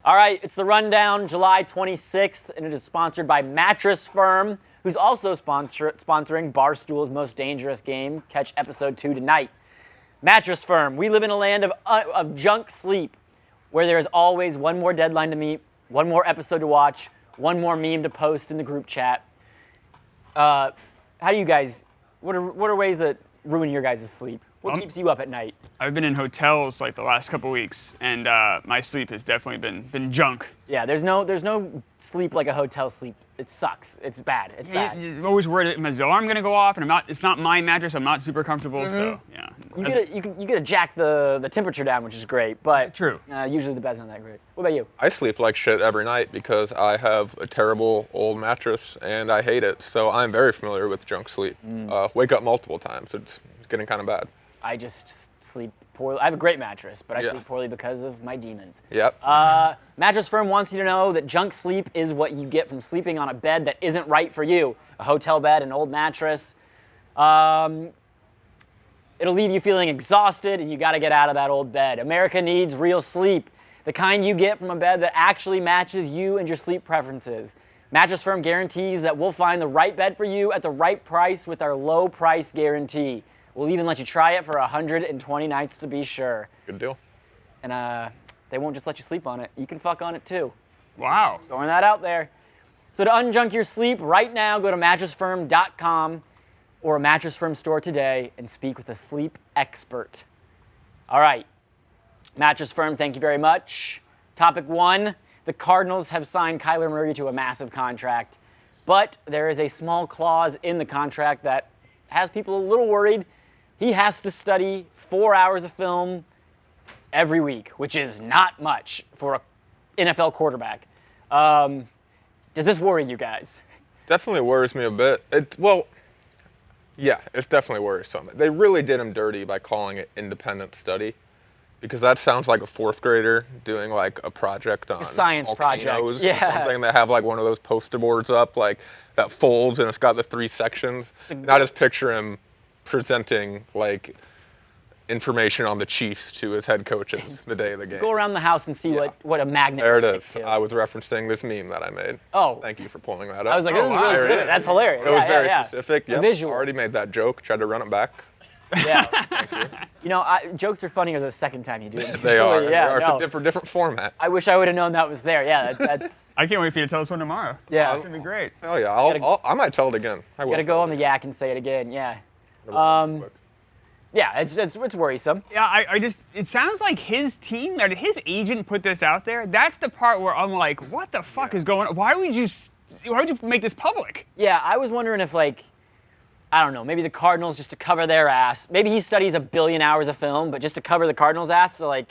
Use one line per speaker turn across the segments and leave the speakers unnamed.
All right, it's the rundown, July 26th, and it is sponsored by Mattress Firm, who's also sponsoring Barstool's Most Dangerous Game. Catch episode 2 tonight. Mattress Firm, we live in a land of junk sleep, where there is always one more deadline to meet, one more episode to watch, one more meme to post in the group chat. How do you guys, what are ways that ruin your guys' sleep? What keeps you up at night?
I've been in hotels like the last couple weeks, and my sleep has definitely been junk.
Yeah, there's no sleep like a hotel sleep. It sucks. It's bad. It's bad.
You're always worried that my alarm gonna go off, and it's not my mattress. I'm not super comfortable, so yeah.
You get to jack the temperature down, which is great, but
True.
Usually the bed's not that great. What about you?
I sleep like shit every night because I have a terrible old mattress and I hate it. So I'm very familiar with junk sleep. Wake up multiple times. It's getting kind of bad.
I just sleep poorly. I have a great mattress, but I sleep poorly because of my demons.
Yep.
Mattress Firm wants you to know that junk sleep is what you get from sleeping on a bed that isn't right for you. A hotel bed, an old mattress. It'll leave you feeling exhausted, and you got to get out of that old bed. America needs real sleep, the kind you get from a bed that actually matches you and your sleep preferences. Mattress Firm guarantees that we'll find the right bed for you at the right price with our low price guarantee. We'll even let you try it for 120 nights to be sure.
Good deal.
And they won't just let you sleep on it. You can fuck on it too.
Wow.
Throwing that out there. So to unjunk your sleep right now, go to mattressfirm.com or a Mattress Firm store today and speak with a sleep expert. All right. Mattress Firm, thank you very much. Topic 1, the Cardinals have signed Kyler Murray to a massive contract, but there is a small clause in the contract that has people a little worried. He has to study 4 hours of film every week, which is not much for an NFL quarterback. Does this worry you guys?
Definitely worries me a bit. Yeah, it's definitely worrisome. They really did him dirty by calling it independent study, because that sounds like a fourth grader doing like a project on
a science
volcanoes
project. Yeah.
Or something. They have like one of those poster boards up like that folds and it's got the 3 sections. And I just picture him presenting like information on the Chiefs to his head coaches the day of the game.
Go around the house and see what a magnet
There it
will
is.
stick to.
I was referencing this meme that I made.
Oh.
Thank you for pulling that up.
I was like, this is really specific. That's hilarious.
It was very specific.
A
Yep.
visual.
Already made that joke. Tried to run it back.
Yeah. Thank you. You know, jokes are funnier the second time you do it.
They are.
Yeah,
It's a different format.
I wish I would have known that was there. Yeah, that's.
I can't wait for you to tell us one tomorrow.
Yeah.
It's gonna be great.
Hell yeah. I might tell it again. I will.
Gotta go on the yak and say it again. Yeah. Yeah, it's worrisome.
Yeah, it sounds like his team, or his agent put this out there. That's the part where I'm like, what the fuck is going on? Why would you make this public?
Yeah, I was wondering if I don't know, maybe the Cardinals just to cover their ass. Maybe he studies 1 billion hours of film, but just to cover the Cardinals' ass, so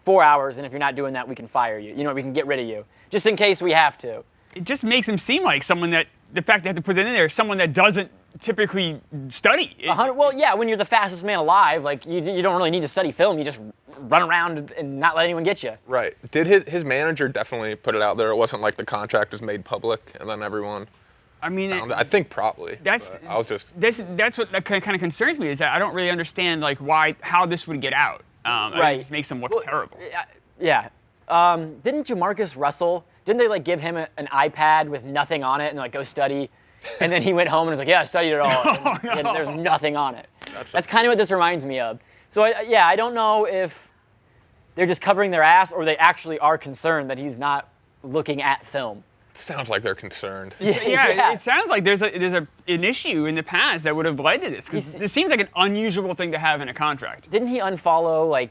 4 hours, and if you're not doing that, we can fire you. You know, we can get rid of you. Just in case we have to.
It just makes him seem like someone that, the fact they have to put it in there, someone that doesn't typically study.
Well, yeah, when you're the fastest man alive, you don't really need to study film. You just run around and not let anyone get you.
Right. Did his manager definitely put it out there? It wasn't like the contract was made public and then everyone.
I mean,
I think probably.
That's what that kind of concerns me, is that I don't really understand how this would get out.
Right.
It just makes him look terrible.
Yeah. Didn't Jamarcus Russell? Didn't they give him an iPad with nothing on it and go study? And then he went home and was like, yeah, I studied it all. And there's nothing on it. That's kind of what this reminds me of. So I don't know if they're just covering their ass or they actually are concerned that he's not looking at film.
Sounds like they're concerned.
Yeah. It sounds like there's an issue in the past that would have led to this. Because it seems like an unusual thing to have in a contract.
Didn't he unfollow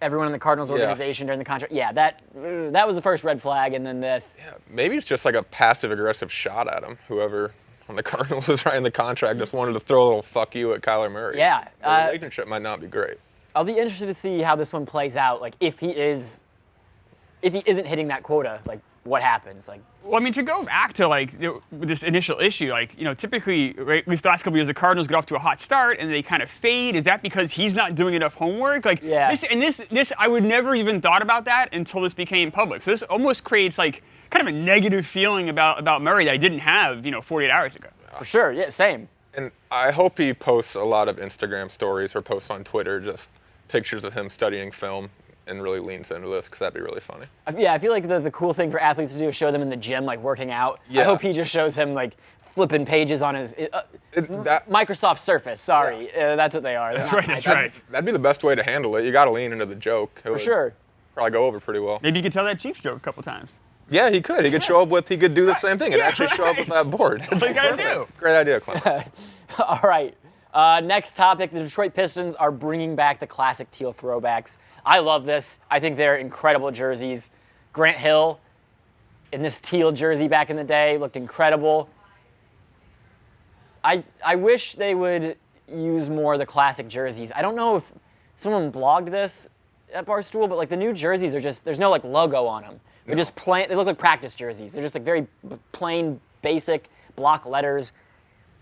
everyone in the Cardinals organization during the contract? Yeah, that was the first red flag, and then this.
Yeah, maybe it's just a passive-aggressive shot at him. Whoever on the Cardinals is writing the contract just wanted to throw a little fuck you at Kyler Murray.
Yeah.
The relationship might not be great.
I'll be interested to see how this one plays out. If he isn't hitting that quota, what happens?
Well, I mean, to go back to this initial issue, typically, right, at least the last couple of years, the Cardinals get off to a hot start and they kind of fade. Is that because he's not doing enough homework?
Yeah.
This I would never even thought about that until this became public. So this almost creates kind of a negative feeling about Murray that I didn't have 48 hours ago.
For sure. Yeah. Same.
And I hope he posts a lot of Instagram stories or posts on Twitter just pictures of him studying film. and really leans into this because that'd be really funny.
Yeah, I feel like the cool thing for athletes to do is show them in the gym, like working out.
Yeah.
I hope he just shows him like flipping pages on his Microsoft Surface. Sorry, that's what they are.
That's right. That's right.
That'd be the best way to handle it. You got to lean into the joke.
For sure.
Probably go over pretty well.
Maybe you could tell that Chiefs joke a couple times.
Yeah, he could. He could show up with. He could do the same thing and actually show up with that board.
That's what you gotta do.
Great idea, Klemmer.
All right. Next topic: the Detroit Pistons are bringing back the classic teal throwbacks. I love this. I think they're incredible jerseys. Grant Hill in this teal jersey back in the day looked incredible. I wish they would use more of the classic jerseys. I don't know if someone blogged this at Barstool, but like the new jerseys are just, there's no like logo on them. They're just plain, they look like practice jerseys. They're just like very plain, basic block letters.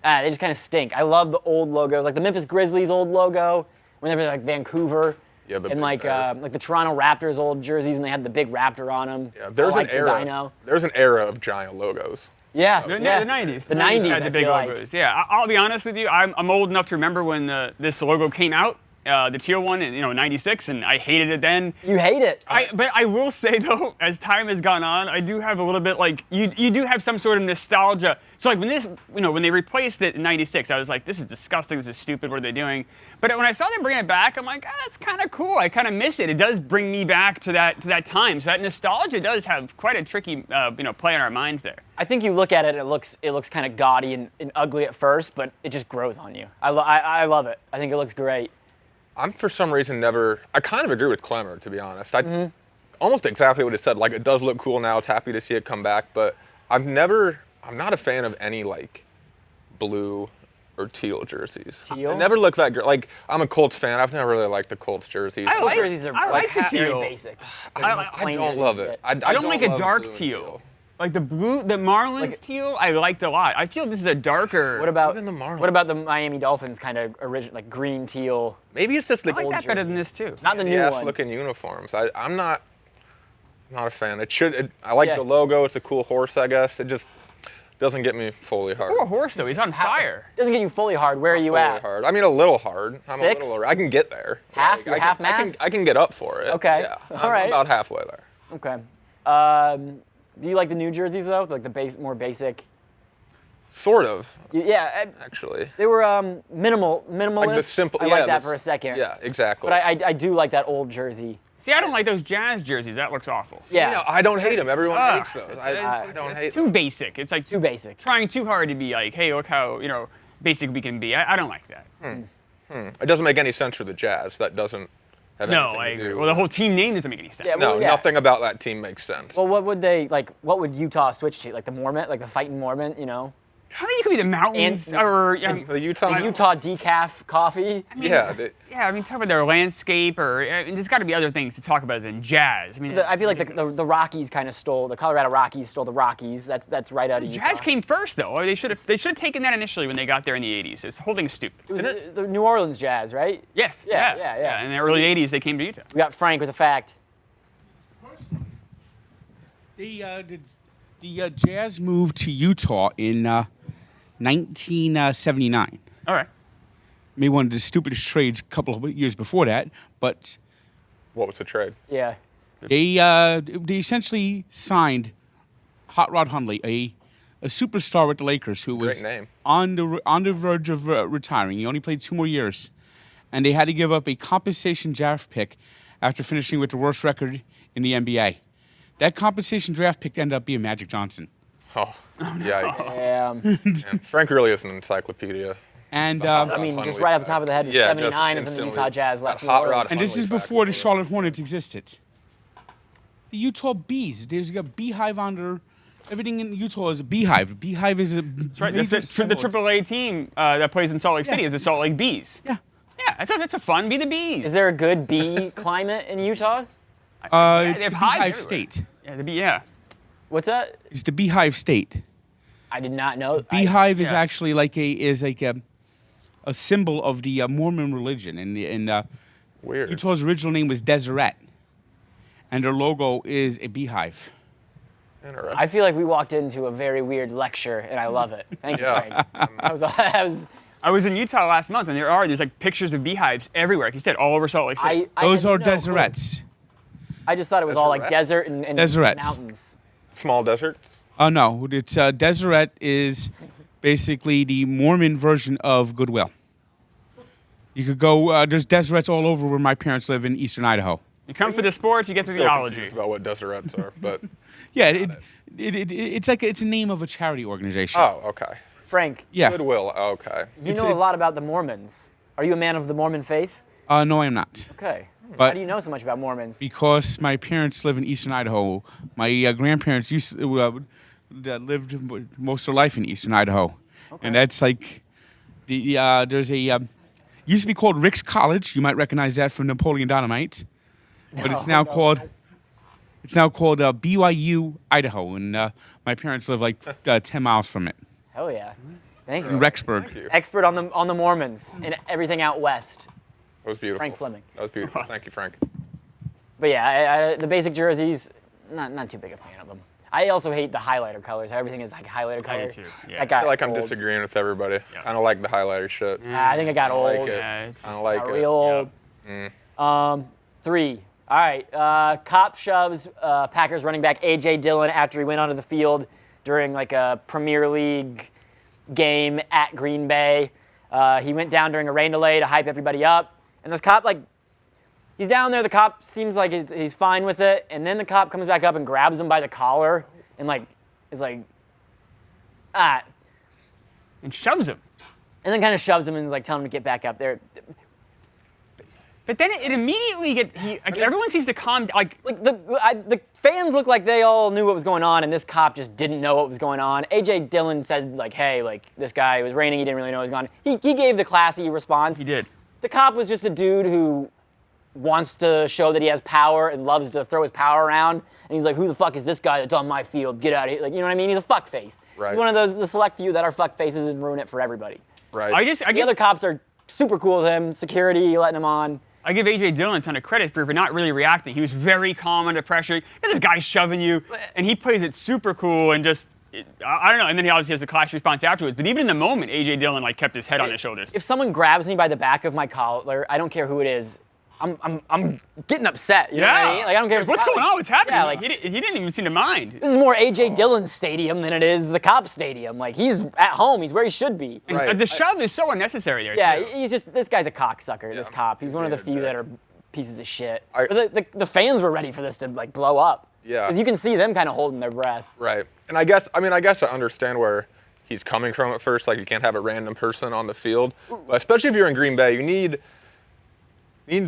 They just kind of stink. I love the old logos, like the Memphis Grizzlies old logo, whenever they're like Vancouver.
Yeah,
and like the Toronto Raptors old jerseys when they had the big raptor on them.
Yeah, there's an era. There's an era of giant logos.
Yeah,
The 90s.
The 90s
had the big logos. Yeah, I'll be honest with you. I'm old enough to remember when this logo came out, the teal one in '96, and I hated it then.
You hate it.
But I will say though, as time has gone on, I do have a little bit like you do have some sort of nostalgia. So like when they replaced it in '96, I was like, this is disgusting. This is stupid. What are they doing? But when I saw them bring it back, I'm like, that's kind of cool. I kind of miss it. It does bring me back to that time. So that nostalgia does have quite a tricky play in our minds there.
I think you look at it, it looks kind of gaudy and ugly at first, but it just grows on you. I love it. I think it looks great.
I'm for some reason I kind of agree with Klemmer, to be honest. Almost exactly what it said. Like, it does look cool now. It's happy to see it come back, but I'm not a fan of any like blue or teal jerseys.
Teal?
They never look that good. Like, I'm a Colts fan. I've never really liked the Colts jerseys.
Those jerseys are
I like the
very
teal.
basic.
I don't love it. I
don't like a
love
dark
blue and
teal. Like the Marlins teal, I liked a lot. I feel this is a darker.
What about
Even the Marlins.
What about the Miami Dolphins kind of original, like green teal?
Maybe it's just the
I like that better than this too.
Not the new one.
looking uniforms. I'm not a fan. I like the logo. It's a cool horse, I guess. It just doesn't get me fully hard.
Poor horse though, he's on fire.
Doesn't get you fully hard. Where are you
Fully
at?
hard. I mean, a little hard. I'm
6?
a little. I can get there.
Half? You're half
I
mass?
can get up for it.
Okay.
Yeah.
All right.
I'm about halfway there.
Okay. Do you like the new jerseys though? Like the more basic?
Sort of.
Yeah.
Actually.
They were minimalist.
Like the simple.
I
yeah,
like that for a second.
Yeah, exactly.
But I do like that old jersey.
See, I don't like those Jazz jerseys. That looks awful.
Yeah.
You know, I don't hate them. Everyone hates those.
It's
I don't hate
too
them.
basic. It's like
Too basic.
trying too hard to be like, hey, look how basic we can be. I don't like that.
It doesn't make any sense for the Jazz. That doesn't have
No,
anything
I
to
agree.
do.
Well, the whole team name doesn't make any sense.
Yeah,
No,
well, yeah.
nothing about that team makes sense.
Well, what would they like? What would Utah switch to? Like the Mormon, like the fighting Mormon, you know?
I mean, you could be the mountains
And-
or
the Utah.
The Utah decaf coffee.
Yeah.
yeah. I mean, talk about their landscape, or there's got to be other things to talk about than Jazz. I mean,
I feel like the Rockies kind of stole the Colorado Rockies stole the Rockies. That's right out of Utah.
Jazz came first though. They should have taken that initially when they got there in the '80s. It's whole thing's stupid.
It was the New Orleans Jazz, right?
Yes.
Yeah.
In the early '80s, they came to Utah.
We got Frank with a fact.
The Jazz moved to Utah in 1979.
All right.
Made one of the stupidest trades a couple of years before that, but
What was the trade?
Yeah.
they essentially signed Hot Rod Hundley, a superstar with the Lakers who was
Great name.
on the verge of retiring. He only played 2 more years, and they had to give up a compensation draft pick after finishing with the worst record in the NBA. That compensation draft pick ended up being Magic Johnson.
Oh, yeah.
Yeah.
Frank really is an encyclopedia.
And
I mean, just
Hundley
right off the
fact.
top of the head,
Yeah,
79 is
just
when the
instantly.
Utah Jazz left
That
New
Hot
Orleans.
Rod
And this is
Hundley
before the
facts.
Charlotte Hornets existed. The Utah Bees. There's a beehive on there. Everything in Utah is a beehive. A beehive is a
Right.
major
The
symbol.
AAA team that plays in Salt Lake City is the Salt Lake Bees.
Yeah.
Yeah, that's a fun. Be the Bees.
Is there a good bee climate in Utah?
It's
they
the
have hives
beehive
everywhere.
state.
Yeah, the Bee. Yeah.
What's that?
It's the beehive state.
I did not know.
Beehive is
yeah.
actually like a symbol of the Mormon religion. And
Weird.
Utah's original name was Deseret. And their logo is a beehive.
Interesting.
I feel like we walked into a very weird lecture, and I love it. Thank you,
Yeah.
Frank.
I was in Utah last month, and there's like pictures of beehives everywhere. Like you said, all over Salt Lake City.
I
Those
had
are
no clue.
Deserets.
I just thought it was all like
Deseret?
desert and
Deserettes.
mountains.
Small deserts?
Oh no, it's Deseret is basically the Mormon version of Goodwill. You could go. There's deserts all over where my parents live in eastern Idaho.
You come for the sports, you get the
Still
theology.
confused about what deserts are, but
Yeah, it's like it's a name of a charity organization.
oh, okay.
Frank,
Yeah.
Goodwill. Okay.
you
It's
know
a-
a lot about the Mormons. Are you a man of the Mormon faith?
No, I'm not.
Okay.
But
How do you know so much about Mormons?
because my parents live in eastern Idaho, my grandparents that lived most of their life in eastern Idaho, and that's like there's a used to be called Rick's College. You might recognize that from Napoleon Dynamite, but it's now called BYU Idaho, and my parents live like 10 miles from it
Hell yeah. Thank
in
you.
Rexburg.
Thank you.
Expert on the Mormons and everything out west.
That was beautiful.
Frank Fleming.
That was beautiful. Thank you, Frank.
But yeah, the basic jerseys, not too big a fan of them. I also hate the highlighter colors. Everything is like highlighter color.
I do too, yeah.
That got
I feel like I'm
old.
disagreeing with everybody.
Yeah.
Kind of like the highlighter shit.
I think it got
I
old.
like it.
Yeah, it's-
Kind of like
Got
it.
real old. 3. All right. Cop shoves Packers running back AJ Dillon after he went onto the field during like a Premier League game at Green Bay. He went down during a rain delay to hype everybody up, and this cop he's down there. The cop seems like he's fine with it, and then the cop comes back up and grabs him by the collar and is like,
and shoves him.
and then kind of shoves him and is like telling him to get back up there.
But then it immediately everyone seems to calm down.
Like the fans look like they all knew what was going on, and this cop just didn't know what was going on. AJ Dillon said like, "Hey, like this guy, it was raining. He didn't really know what was going on." He gave the classy response.
He did.
The cop was just a dude who wants to show that he has power and loves to throw his power around. And he's like, "Who the fuck is this guy that's on my field? Get out of here!" Like, you know what I mean? He's a fuck face.
Right.
He's one of the select few that are fuck faces and ruin it for everybody.
Right.
I
The
get
other cops are super cool with him. Security letting him on.
I give AJ Dillon a ton of credit for not really reacting. He was very calm under pressure. And this guy shoving you, and he plays it super cool and just, I don't know. And then he obviously has the clash response afterwards. But even in the moment, AJ Dillon like kept his head on his shoulders.
If someone grabs me by the back of my collar, I don't care who it is. I'm getting upset. You know what I mean? Like I don't care. If it's
What's
cop-
going on? What's happening?
Yeah,
Like, he didn't even seem to mind.
This is more AJ Dillon's stadium than it is the cop stadium. Like he's at home. He's where he should be.
And
Right.
the shove is so unnecessary there.
Yeah,
too.
he's just this guy's a cocksucker. This
Yeah.
cop. He's one of the
Yeah,
few
yeah.
that are pieces of shit.
I-
But the fans were ready for this to like blow up.
Yeah.
Because you can see them kind of holding their breath.
Right. And I guess I understand where he's coming from at first. Like you can't have a random person on the field, but especially if you're in Green Bay, you need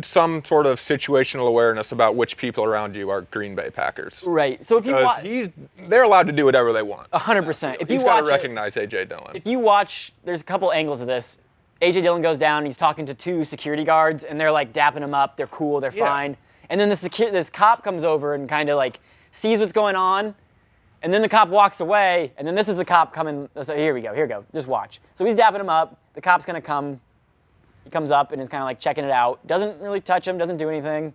some sort of situational awareness about which people around you are Green Bay Packers.
Right. So if you
Because
watch,
they're allowed to do whatever they want.
100%. If you
He's got to
watch,
recognize AJ Dillon.
if you watch, there's a couple angles of this. AJ Dillon goes down. He's talking to 2 security guards, and they're like dapping him up. They're cool. They're
Yeah.
fine. And then this cop comes over and kind of like sees what's going on, and then the cop walks away. And then this is the cop coming. So here we go. Here we go. Just watch. So he's dapping him up. The cop's gonna come. He comes up and is kind of like checking it out. Doesn't really touch him. Doesn't do anything.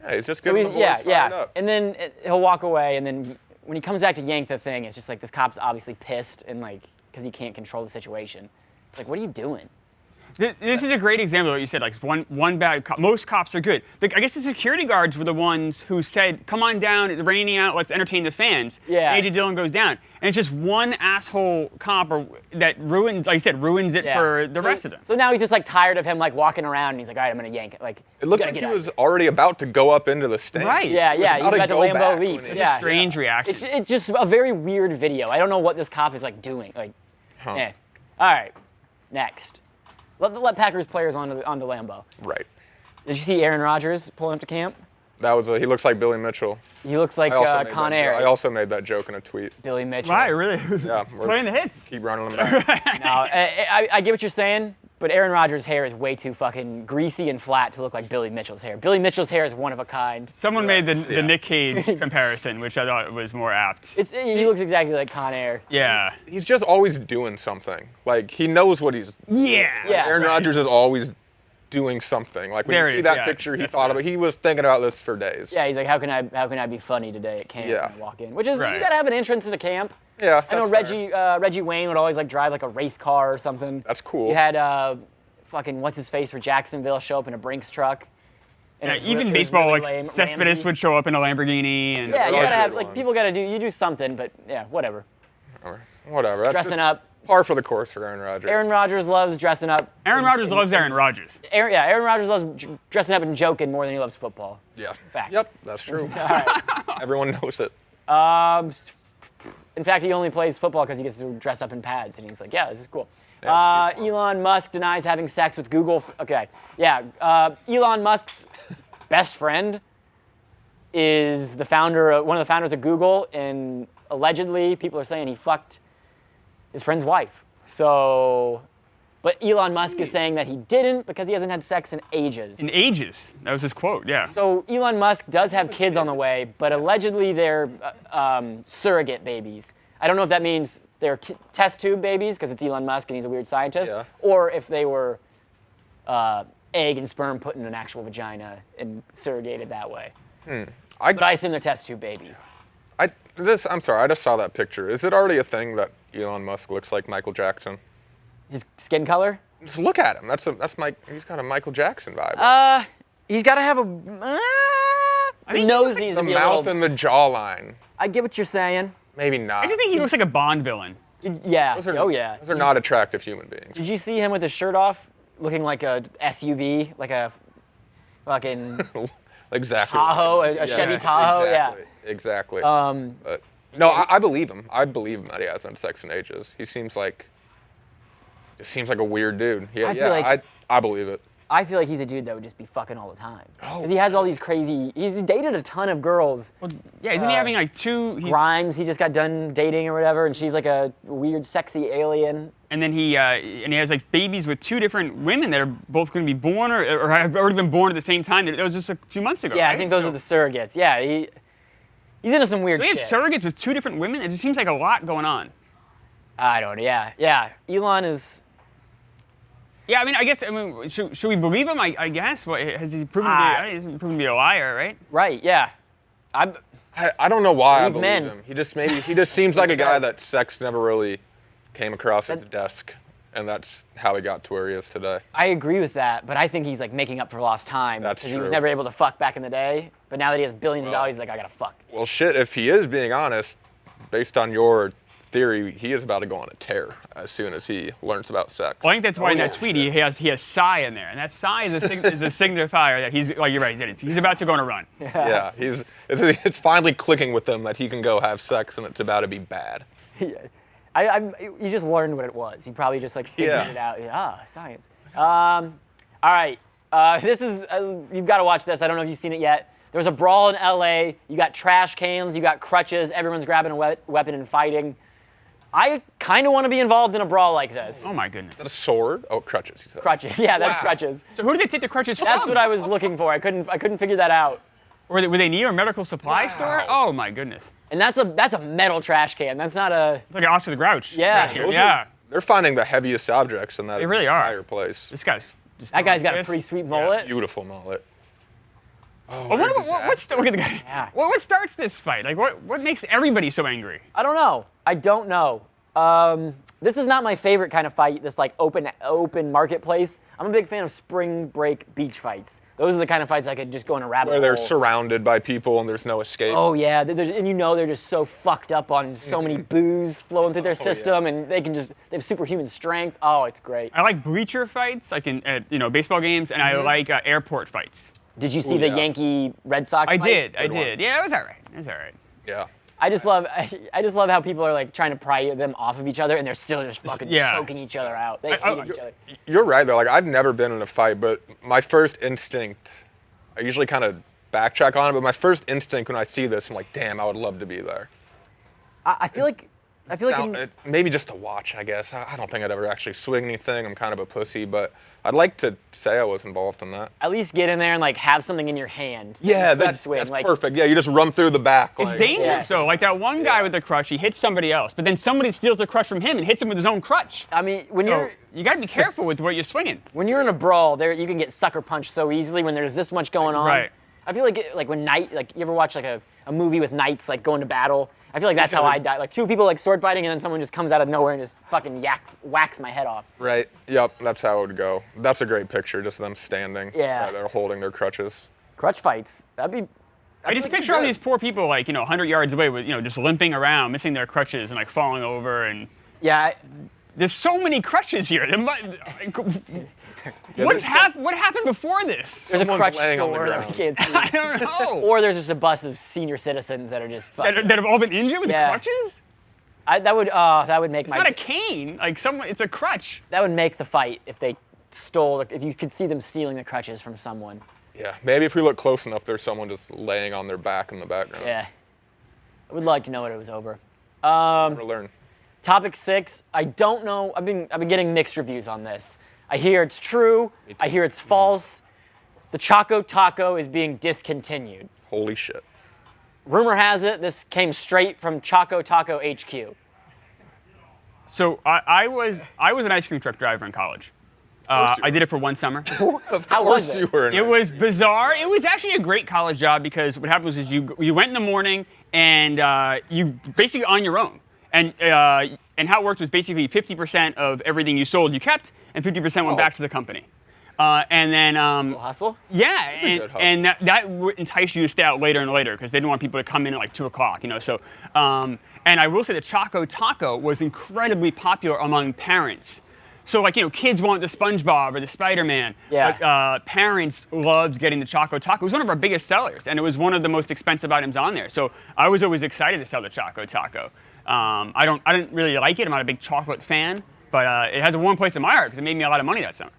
Yeah, he's just
So
giving
he's
the boys
yeah.
fired up.
And then he'll walk away. And then when he comes back to yank the thing, it's just like this cop's obviously pissed and like because he can't control the situation. It's like, what are you doing?
This is a great example of what you said. Like one bad cop. Most cops are good. I guess the security guards were the ones who said, "Come on down. It's raining out. Let's entertain the fans."
Yeah.
AJ Dillon goes down, and it's just one asshole cop that ruins, like you said, ruins it
Yeah.
for the
So-
rest of them.
So now he's just like tired of him like walking around, and he's like, all right, I'm gonna yank it. Like
It looked
gotta
like he
get out.
was already about to go up into the stand.
Right.
Yeah, yeah, he's
about to
about to
go
Lambo
back
leap.
when he-
Yeah,
Strange reaction.
It's just a very weird video. I don't know what this cop is like doing. Like,
Huh.
eh. All right, next. Let Packers players onto Lambo.
Right.
Did you see Aaron Rodgers pulling up to camp?
That was he looks like Billy Mitchell.
He looks like
I also made
Con
that
Air.
I also made that joke in a tweet.
Billy Mitchell.
Right, really?
Yeah,
Playing the hits.
Keep running them back.
No, I get what you're saying, but Aaron Rodgers' hair is way too fucking greasy and flat to look like Billy Mitchell's hair. Billy Mitchell's hair is one of a kind.
Someone made the
Yeah.
Nick Cage comparison, which I thought was more apt.
He looks exactly like Con Air.
Yeah.
He's just always doing something. Like he knows what he's.
Yeah.
Yeah.
Aaron
right.
Rodgers is always doing something. Like when
There
you
it
see
is,
that
yeah,
picture, he
that's
thought
right.
about. He was thinking about this for days.
Yeah, he's like, how can I be funny today at camp?
Yeah.
And I walk in, which is
Right.
you gotta have an entrance into camp.
Yeah.
I know
that's fair.
Reggie Wayne would always like drive like a race car or something.
That's cool.
You had fucking what's his face for Jacksonville show up in a Brinks truck.
Yeah,
it was
even
it was
baseball,
really
like
lame.
Cespedes
Ramsey.
would show up in a Lamborghini. And
Yeah, you
Those are
gotta have
good
like
ones.
people gotta do something, but yeah, whatever.
Whatever. That's
Dressing
just
up.
par for the course for Aaron Rodgers.
Aaron Rodgers loves dressing up.
Aaron Rodgers loves Aaron Rodgers.
Aaron Rodgers loves dressing up and joking more than he loves football.
Yeah.
Fact.
Yep, that's true.
All right.
Everyone knows it.
In fact, he only plays football because he gets to dress up in pads, and he's like, yeah, this is cool.
Yeah, it's
Elon Musk denies having sex with Google. Okay, yeah. Elon Musk's best friend is one of the founders of Google, and allegedly, people are saying he fucked his friend's wife. So, but Elon Musk is saying that he didn't because he hasn't had sex in ages.
In ages. That was his quote, yeah.
So Elon Musk does have kids on the way, but allegedly they're surrogate babies. I don't know if that means they're test tube babies because it's Elon Musk and he's a weird scientist,
Yeah.
or if they were egg and sperm put in an actual vagina and surrogated that way. But I assume they're test tube babies.
I'm sorry, I just saw that picture. Is it already a thing that Elon Musk looks like Michael Jackson?
His skin color?
Just look at him. He's got a Michael Jackson vibe.
He's got to have a. The nose needs
The
to be
mouth
a little.
and the jawline.
I get what you're saying.
Maybe not.
I just think he looks like a Bond villain.
Yeah.
Those are,
Oh yeah.
Those are not attractive human beings.
Did you see him with his shirt off, looking like a SUV, like a fucking
Exactly.
Tahoe, a Chevy Tahoe?
Exactly.
Yeah.
But no, I believe him. I believe him that he hasn't had sex in ages. He seems like a weird dude. Yeah,
I feel like-
I believe it.
I feel like he's a dude that would just be fucking all the time. Because he has all these crazy. He's dated a ton of girls.
Well, yeah, isn't he having like two?
Grimes, he just got done dating or whatever, and she's like a weird, sexy alien.
And then he has like babies with two different women that are both going to be born or have already been born at the same time. That was just a few months ago.
Yeah,
right?
I think those are the surrogates. Yeah, he's into some weird
So he
shit.
has surrogates with two different women. It just seems like a lot going on.
I don't know. Yeah. Elon is.
Yeah, I mean, should we believe him? I guess. What has he proven to be a liar, right?
Right. Yeah.
I don't know why I
Believe
believe
men.
him. He just seems like a guy that sex never really came across his desk, and that's how he got to where he is today.
I agree with that, but I think he's like making up for lost time.
That's
Because he was
true.
never able to fuck back in the day, but now that he has billions of dollars, he's like, I gotta fuck.
Well, shit, if he is being honest, based on your theory, he is about to go on a tear as soon as he learns about sex.
Well, I think that's why in that tweet he has Psy in there, and that Psy is a signifier that he's like you're right. He's about to go on a run.
Yeah, it's finally clicking with him that he can go have sex and it's about to be bad.
Yeah. He just learned what it was. He probably just like figured
Yeah.
it out. Yeah, science. All right. This is you've got to watch this. I don't know if you've seen it yet. There was a brawl in LA. You got trash cans. You got crutches. Everyone's grabbing a weapon and fighting. I kind of want to be involved in a brawl like this.
Oh my goodness.
Is that a sword? Oh, crutches, he said.
Crutches. Yeah, that's
Wow.
crutches.
So who did they take the crutches from?
That's what I was looking for. I couldn't figure that out.
Were they near a medical supply store? Oh my goodness.
And that's a metal trash can. That's not a.
It's like an Oscar the Grouch.
Yeah.
trash can.
Those
Yeah.
They're finding the heaviest objects in that
They really are.
entire place.
This guy's. Just
That guy's got a
this.
pretty sweet mullet.
Beautiful mullet. Oh,
Well, look at the guy.
Yeah.
What starts this fight? Like what makes everybody so angry?
I don't know. I don't know. This is not my favorite kind of fight, this like open marketplace. I'm a big fan of spring break beach fights. Those are the kind of fights I could just go in a rabbit
Where
hole.
they're surrounded by people and there's no escape.
Oh yeah, and you know they're just so fucked up on so many booze flowing through their system, and they have superhuman strength. Oh, it's great.
I like bleacher fights, like in baseball games, and I like airport fights.
Did you see
Ooh,
the
yeah.
Yankee Red Sox
I
fight?
did. Yeah, it was all right.
Yeah.
I just love how people are like trying to pry them off of each other, and they're still just fucking choking each other out. They hate each other.
You're right, though. Like, I've never been in a fight, but my first instinct, I usually kind of backtrack on it, but my first instinct when I see this, I'm like, damn, I would love to be there.
I feel like
Maybe just to watch, I guess. I don't think I'd ever actually swing anything. I'm kind of a pussy, but I'd like to say I was involved in that.
at least get in there and like have something in your hand.
Yeah,
You could
that's
swing. Like,
perfect. Yeah, you just run through the back.
It's
like,
dangerous
Yeah.
though. Like that one guy with the crutch, he hits somebody else, but then somebody steals the crutch from him and hits him with his own crutch.
I mean, when
So you got to be careful with what you're swinging.
you're in a brawl, there you can get sucker punched so easily when there's this much going on.
Right.
I feel like when you ever watch like a movie with knights like going to battle. I feel like that's how I die. Like two people like sword fighting, and then someone just comes out of nowhere and just fucking whacks my head off.
Right. Yep, that's how it would go. That's a great picture, just them standing.
Yeah.
Right there holding their crutches.
Crutch fights. That'd be.
I just picture all these poor people, like, 100 yards away with, just limping around, missing their crutches and, like, falling over. And
Yeah.
there's so many crutches here. What happened before this?
There's a
Someone's
crutch
laying on the
store that we
ground.
can't see.
I don't know.
Or there's just a bus of senior citizens that are just fucking.
that have all been injured with
Yeah.
crutches?
That would make
It's not a cane. Like, it's a crutch.
that would make the fight if they stole, if you could see them stealing the crutches from someone.
Yeah, maybe if we look close enough, there's someone just laying on their back in the background.
Yeah. I would like to know what it was over.
Never learn.
Topic 6. I don't know. I've been getting mixed reviews on this. I hear it's true. I hear it's false. The Choco Taco is being discontinued.
Holy shit.
Rumor has it this came straight from Choco Taco HQ.
So I was an ice cream truck driver in college. I did it for one summer.
Of
How
course
was it?
you were.
It was bizarre. It was actually a great college job because what happened was you went in the morning and you basically on your own. And how it worked was basically 50% of everything you sold you kept, and 50% went back to the company. And then
Hustle?
yeah,
a good hustle.
and that would entice you to stay out later and later because they didn't want people to come in at like 2 o'clock, So, and I will say the Choco Taco was incredibly popular among parents. So like kids wanted the SpongeBob or the Spider-Man.
Yeah.
But parents loved getting the Choco Taco. It was one of our biggest sellers, and it was one of the most expensive items on there. So I was always excited to sell the Choco Taco. I didn't really like it. I'm not a big chocolate fan, but it has a warm place in my heart because it made me a lot of money that summer.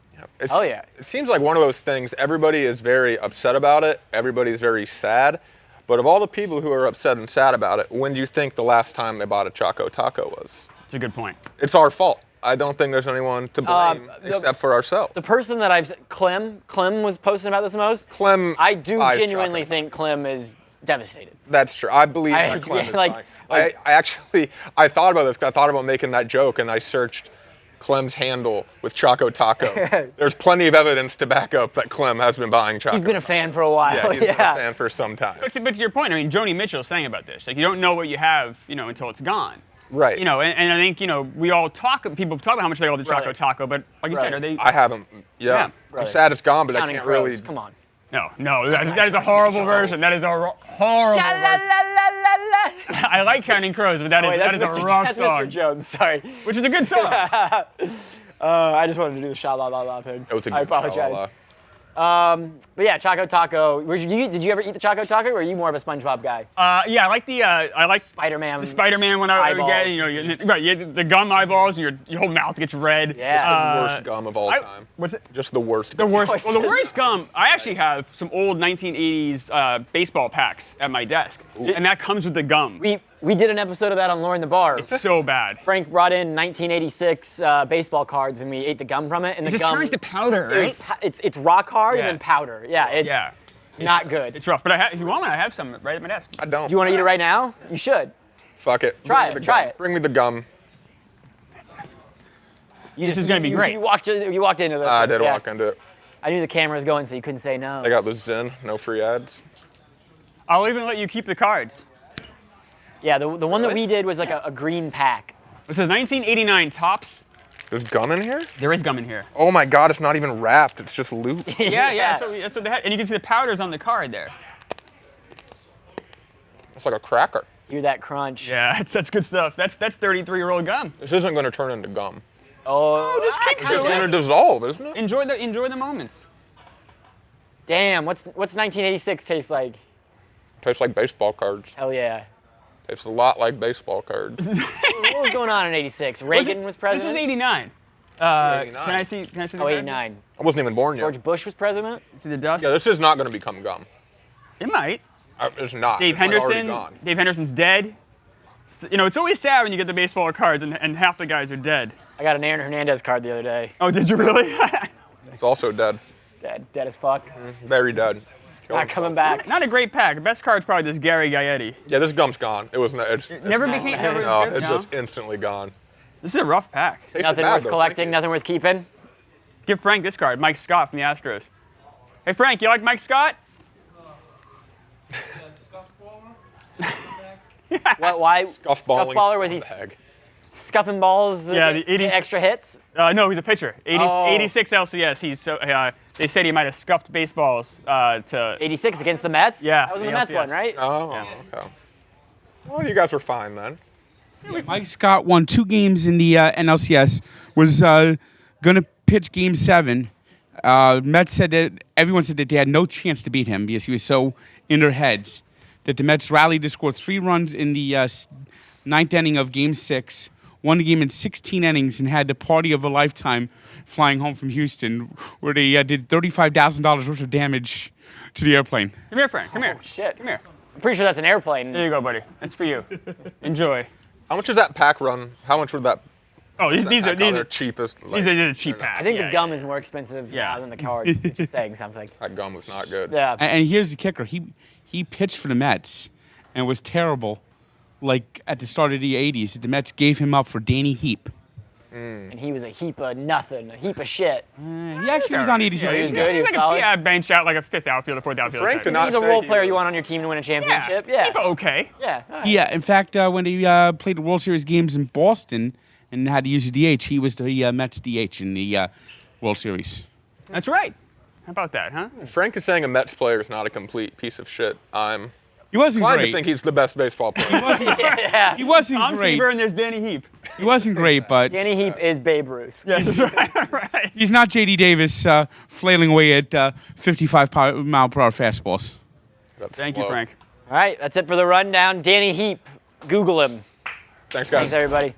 Oh, yeah.
It seems like one of those things, everybody is very upset about it, everybody's very sad, but of all the people who are upset and sad about it, when do you think the last time they bought a Choco Taco was?
It's a good point.
It's our fault. I don't think there's anyone to blame except for ourselves.
The person that Clem was posting about this the most.
Clem
I do
buys
genuinely
Choco.
think Clem is devastated.
That's true. I believe
I-
that Clem
yeah,
is
like-
fine. I thought about this because I thought about making that joke and I searched Clem's handle with Choco Taco. There's plenty of evidence to back up that Clem has been buying Choco.
He's been a fan for a while.
Yeah, he's been a fan for some time.
But to your point, I mean, Joni Mitchell saying about this, like you don't know what you have, until it's gone.
Right.
And I think, people talk about how much they love the Choco
Right.
Taco, but like you said,
Right.
are they?
I haven't. Yeah.
Yeah.
I'm
Right.
sad it's gone, but
Counting
I can't
Crows.
really.
Come on.
No, that is a horrible version. That is a horrible version.
Sha-la-la-la-la-la.
I like Counting Crows, but that
Oh, wait,
is
that's
a
Mr.
rough
That's
song,
Mr. Jones. Sorry.
which is a good song.
I just wanted to do the sha-la-la-la thing.
It was a
I
good
apologize.
sha-la-la.
But yeah, Choco Taco. Did you ever eat the Choco Taco, or are you more of a SpongeBob guy?
Yeah, I like
Spider-Man.
the Spider-Man when I would get,
Eyeballs.
you had the gum eyeballs and your whole mouth gets red.
Yeah.
The worst gum of all time.
What's it?
Just the worst.
The
gum.
worst.
Voices.
Well, the worst gum. I actually have some old 1980s baseball packs at my desk, and that comes with the gum.
We did an episode of that on Lauren the Bar.
It's so bad.
Frank brought in 1986 baseball cards, and we ate the gum from it. And
It
the
just
gum
turns to powder,
it was
right?
it's rock hard
Yeah.
and then powder. Yeah, it's
Yeah.
not good.
It's rough, but if you want one, I have some right at my desk.
I don't.
Do you want to eat it right now? You should.
Fuck it.
Try
Bring
it,
me the
try
gum.
it.
Bring me the gum.
This
is gonna be great.
You walked into this.
I
one,
did
yeah.
walk into it.
I knew the camera was going, so you couldn't say no.
I got the Zen, no free ads.
I'll even let you keep the cards.
Yeah, the one that
Really?
we did was like a green pack.
This is 1989 Topps.
There's gum in here?
There is gum in here.
Oh my god, it's not even wrapped. It's just loose.
Yeah, that's what they had. And you can see the powders on the card there.
It's like a cracker.
Hear that crunch.
Yeah, that's good stuff. That's 33-year-old gum.
This isn't going to turn into gum.
Oh,
just keep
It's just going to dissolve, isn't it?
Enjoy the moments.
damn. What's 1986 taste like?
Tastes like baseball cards.
Hell yeah.
Tastes a lot like baseball cards.
What was going on in 86? Reagan was president?
This is 89.
89.
Can I see the
Oh,
card?
89.
I wasn't even born yet.
George Bush was president?
See the dust?
Yeah, this is not going to become gum.
It might.
It's not.
Dave
It's like already
Henderson.
gone.
Dave Henderson's dead. So, it's always sad when you get the baseball cards and half the guys are dead.
I got an Aaron Hernandez card the other day.
Oh, did you really?
It's also dead.
Dead as fuck.
Very dead. Killed
Not coming
himself.
back.
Not a great pack. The best card's probably this Gary Gaetti.
Yeah, this gum's gone. It was it's
Never became. Never,
No,
no.
it's just instantly gone.
This is a rough pack.
Tasted
Nothing
bad,
worth
though.
collecting,
Thank you.
nothing worth keeping.
Give Frank this card. Mike Scott from the Astros. Hey Frank, you like Mike Scott?
Why?
Scuffballing
Scuffballer, was he
scumbag.
scuffing balls?
Yeah, the
get
80s
extra hits?
No, he's a pitcher. 80,
Oh.
86 LCS. He's so they said he might have scuffed baseballs to
86 against the Mets?
Yeah,
That was in the
the
Mets
LCS.
one, right?
Oh, okay. Well, you guys were fine then.
Mike Scott won 2 games in the NLCS. Was going to pitch Game 7. Mets said that everyone said that they had no chance to beat him because he was so in their heads. That the Mets rallied to score 3 runs in the 9th inning of Game 6. Won the game in 16 innings and had the party of a lifetime flying home from Houston, where they did $35,000 worth of damage to the airplane.
Come here, Frank. Come here.
Shit.
Come here.
I'm pretty sure that's an airplane.
There you go, buddy. That's for you. Enjoy.
How much is that pack run? How much would that?
Oh, these are
the cheapest.
these are the cheap pack.
I think the gum is more expensive
Yeah.
than the cards. Just saying something.
That gum was not good.
Yeah.
And here's the kicker: he pitched for the Mets and was terrible. Like at the start of the '80s, the Mets gave him up for Danny Heap.
And he was a heap of nothing, a heap of shit.
He actually was on 86.
Yeah, he was
He's
good. He was solid.
Yeah, benched out like a 5th outfielder, 4th outfielder.
Frank did
type.
not
He's a
say
role
he
player you
was-
want on your team to win a championship.
Yeah.
Yeah.
Okay.
Yeah. All right.
Yeah, in fact, when they played the World Series games in Boston and had to use the DH, he was the Mets DH in the World Series.
That's right. How about that, huh?
Frank is saying a Mets player is not a complete piece of shit. I'm
He wasn't
inclined to
great.
think he's the best baseball player.
Yeah.
He wasn't
Tom
great.
Seaver and there's Danny Heap.
He wasn't great, but
Danny Heap is Babe Ruth.
Yes, right.
he's not J.D. Davis flailing away at 55 mile per hour fastballs.
That's
Thank you,
slow.
Frank.
All right, that's it for the rundown. Danny Heap. Google him.
Thanks, guys.
Thanks, everybody.